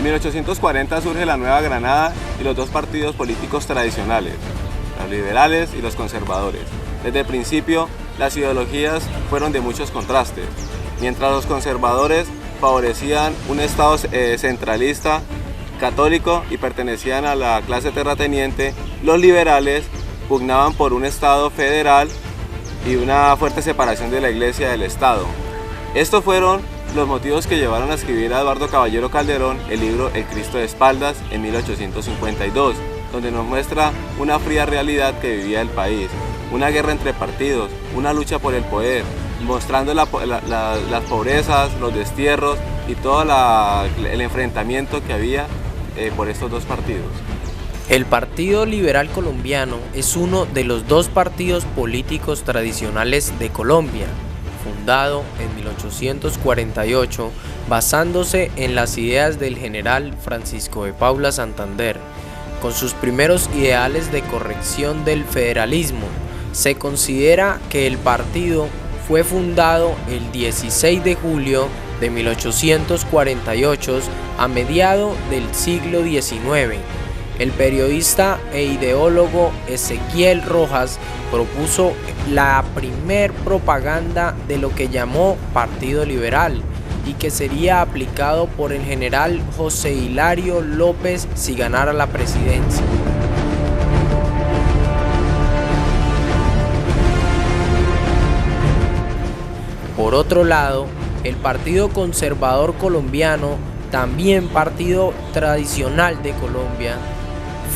En 1840 surge la Nueva Granada y los dos partidos políticos tradicionales, los liberales y los conservadores. Desde el principio, las ideologías fueron de muchos contrastes. Mientras los conservadores favorecían un Estado centralista, católico y pertenecían a la clase terrateniente, los liberales pugnaban por un Estado federal y una fuerte separación de la Iglesia del Estado. Estos fueron los motivos que llevaron a escribir a Eduardo Caballero Calderón el libro El Cristo de Espaldas en 1852, donde nos muestra una fría realidad que vivía el país, una guerra entre partidos, una lucha por el poder, mostrando las pobrezas, los destierros y todo el enfrentamiento que había por estos dos partidos. El Partido Liberal Colombiano es uno de los dos partidos políticos tradicionales de Colombia, fundado en 1848, basándose en las ideas del general Francisco de Paula Santander. Con sus primeros ideales de corrección del federalismo, se considera que el partido fue fundado el 16 de julio de 1848 a mediados del siglo XIX. El periodista e ideólogo Ezequiel Rojas propuso la primer propaganda de lo que llamó Partido Liberal y que sería aplicado por el general José Hilario López si ganara la presidencia. Por otro lado, el Partido Conservador Colombiano, también partido tradicional de Colombia,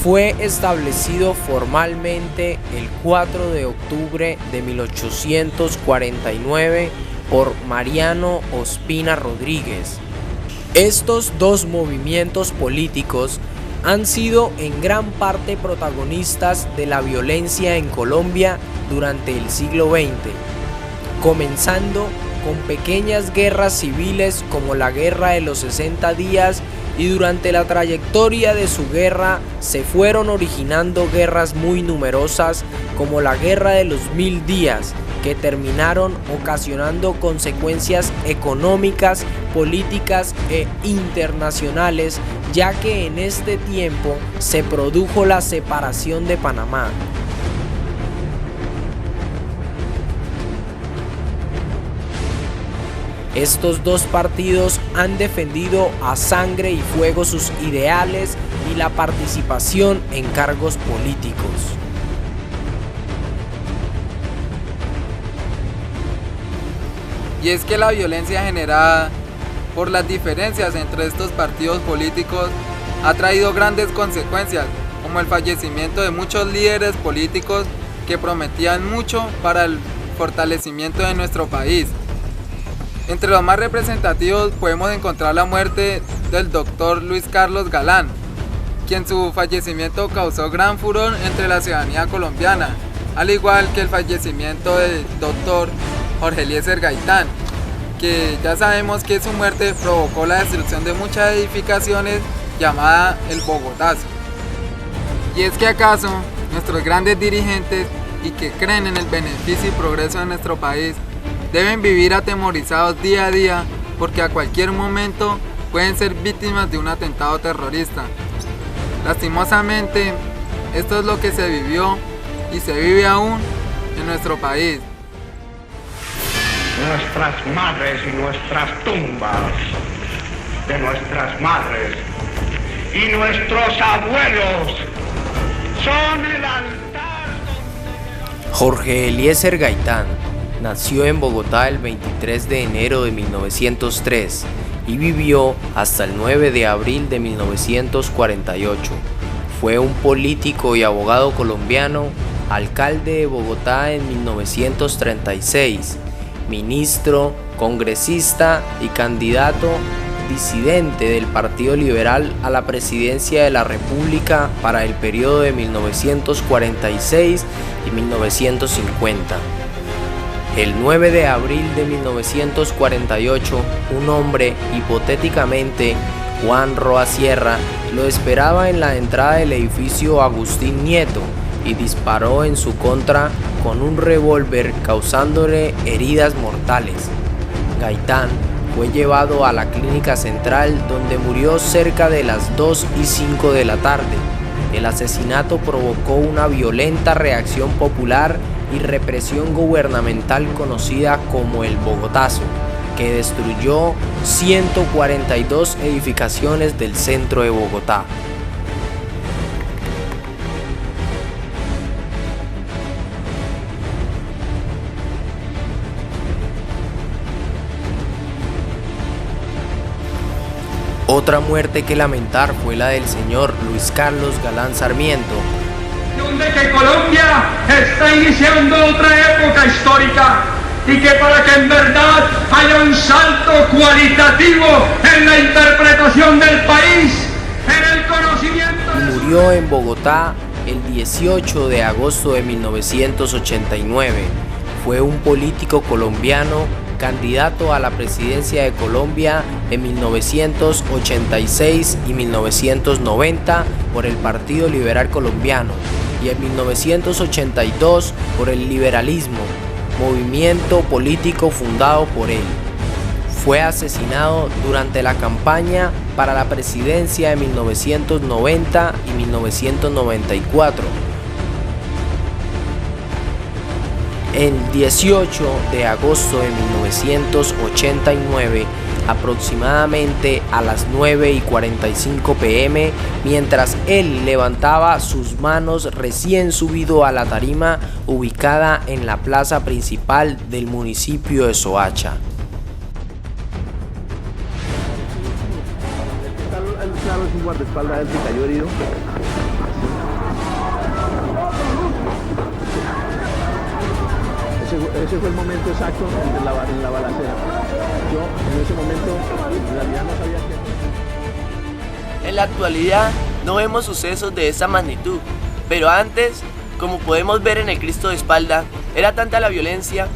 fue establecido formalmente el 4 de octubre de 1849 por Mariano Ospina Rodríguez. Estos dos movimientos políticos han sido en gran parte protagonistas de la violencia en Colombia durante el siglo XX, comenzando con pequeñas guerras civiles como la Guerra de los 60 días, y durante la trayectoria de su guerra se fueron originando guerras muy numerosas como la Guerra de los 1000 días, que terminaron ocasionando consecuencias económicas, políticas e internacionales, ya que en este tiempo se produjo la separación de Panamá. Estos dos partidos han defendido a sangre y fuego sus ideales y la participación en cargos políticos. Y es que la violencia generada por las diferencias entre estos partidos políticos ha traído grandes consecuencias, como el fallecimiento de muchos líderes políticos que prometían mucho para el fortalecimiento de nuestro país. Entre los más representativos podemos encontrar la muerte del doctor Luis Carlos Galán, quien su fallecimiento causó gran furor entre la ciudadanía colombiana, al igual que el fallecimiento del doctor Jorge Eliezer Gaitán, que ya sabemos que su muerte provocó la destrucción de muchas edificaciones llamada el Bogotazo. Y es que acaso nuestros grandes dirigentes y que creen en el beneficio y progreso de nuestro país deben vivir atemorizados día a día porque a cualquier momento pueden ser víctimas de un atentado terrorista. Lastimosamente, esto es lo que se vivió y se vive aún en nuestro país. Nuestras madres y nuestras tumbas de nuestras madres y nuestros abuelos son el altar. Jorge Eliezer Gaitán nació en Bogotá el 23 de enero de 1903 y vivió hasta el 9 de abril de 1948. Fue un político y abogado colombiano, alcalde de Bogotá en 1936, ministro, congresista y candidato disidente del Partido Liberal a la presidencia de la República para el periodo de 1946 y 1950. El 9 de abril de 1948, un hombre, hipotéticamente Juan Roa Sierra, lo esperaba en la entrada del edificio Agustín Nieto y disparó en su contra con un revólver, causándole heridas mortales. Gaitán fue llevado a la clínica central, donde murió cerca de las 2:05 de la tarde. El asesinato provocó una violenta reacción popular y represión gubernamental conocida como el Bogotazo, que destruyó 142 edificaciones del centro de Bogotá. Otra muerte que lamentar fue la del señor Luis Carlos Galán Sarmiento. De que Colombia está iniciando otra época histórica y que para que en verdad haya un salto cualitativo en la interpretación del país, en el conocimiento... Murió en Bogotá el 18 de agosto de 1989. Fue un político colombiano, candidato a la presidencia de Colombia en 1986 y 1990 por el Partido Liberal Colombiano y en 1982 por el liberalismo, movimiento político fundado por él. Fue asesinado durante la campaña para la presidencia de 1990 y 1994. El 18 de agosto de 1989, aproximadamente a las 9:45 p.m., mientras él levantaba sus manos recién subido a la tarima ubicada en la plaza principal del municipio de Soacha. Claro, es un guardaespaldas del que cayó herido. Ese fue el momento exacto en la balacera. Yo en ese momento en realidad no sabía qué. En la actualidad no vemos sucesos de esa magnitud, pero antes, como podemos ver en el Cristo de espalda, era tanta la violencia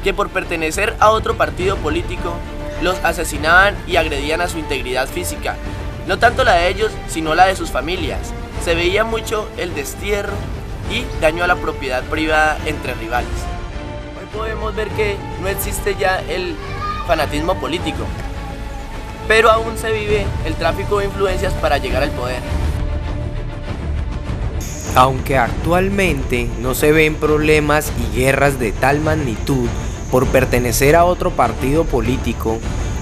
que por pertenecer a otro partido político los asesinaban y agredían a su integridad física. No tanto la de ellos, sino la de sus familias. Se veía mucho el destierro y daño a la propiedad privada entre rivales. Hoy podemos ver que no existe ya el fanatismo político, pero aún se vive el tráfico de influencias para llegar al poder. Aunque actualmente no se ven problemas y guerras de tal magnitud por pertenecer a otro partido político,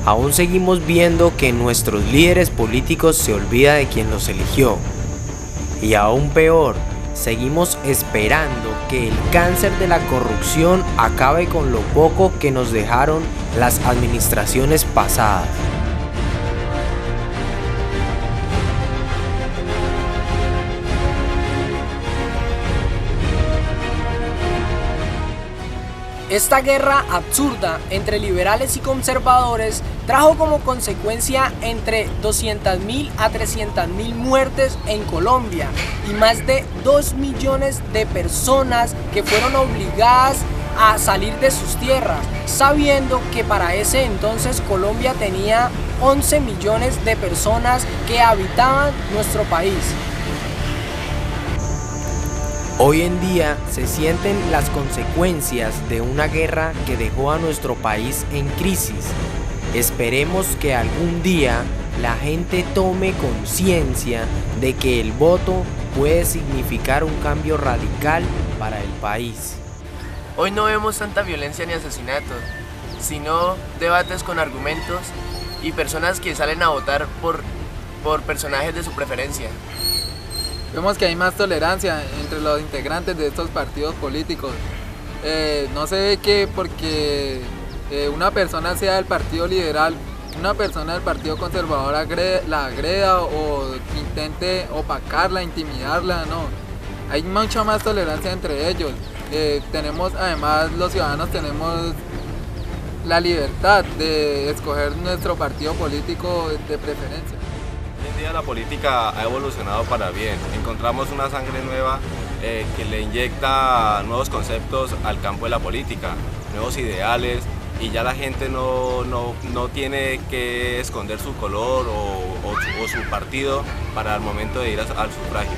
aún seguimos viendo que nuestros líderes políticos se olvidan de quien los eligió. Y aún peor, seguimos esperando que el cáncer de la corrupción acabe con lo poco que nos dejaron las administraciones pasadas. Esta guerra absurda entre liberales y conservadores trajo como consecuencia entre 200.000 a 300.000 muertes en Colombia y más de 2 millones de personas que fueron obligadas a salir de sus tierras, sabiendo que para ese entonces Colombia tenía 11 millones de personas que habitaban nuestro país. Hoy en día se sienten las consecuencias de una guerra que dejó a nuestro país en crisis. Esperemos que algún día la gente tome conciencia de que el voto puede significar un cambio radical para el país. Hoy no vemos tanta violencia ni asesinatos, sino debates con argumentos y personas que salen a votar por personajes de su preferencia. Vemos que hay más tolerancia entre los integrantes de estos partidos políticos. No se ve que porque una persona sea del Partido Liberal, una persona del Partido Conservador la agreda o intente opacarla, intimidarla, no. Hay mucha más tolerancia entre ellos. Tenemos, además, los ciudadanos tenemos la libertad de escoger nuestro partido político de preferencia. Hoy en día la política ha evolucionado para bien. Encontramos una sangre nueva que le inyecta nuevos conceptos al campo de la política, nuevos ideales, y ya la gente no tiene que esconder su color o su partido para el momento de ir al sufragio.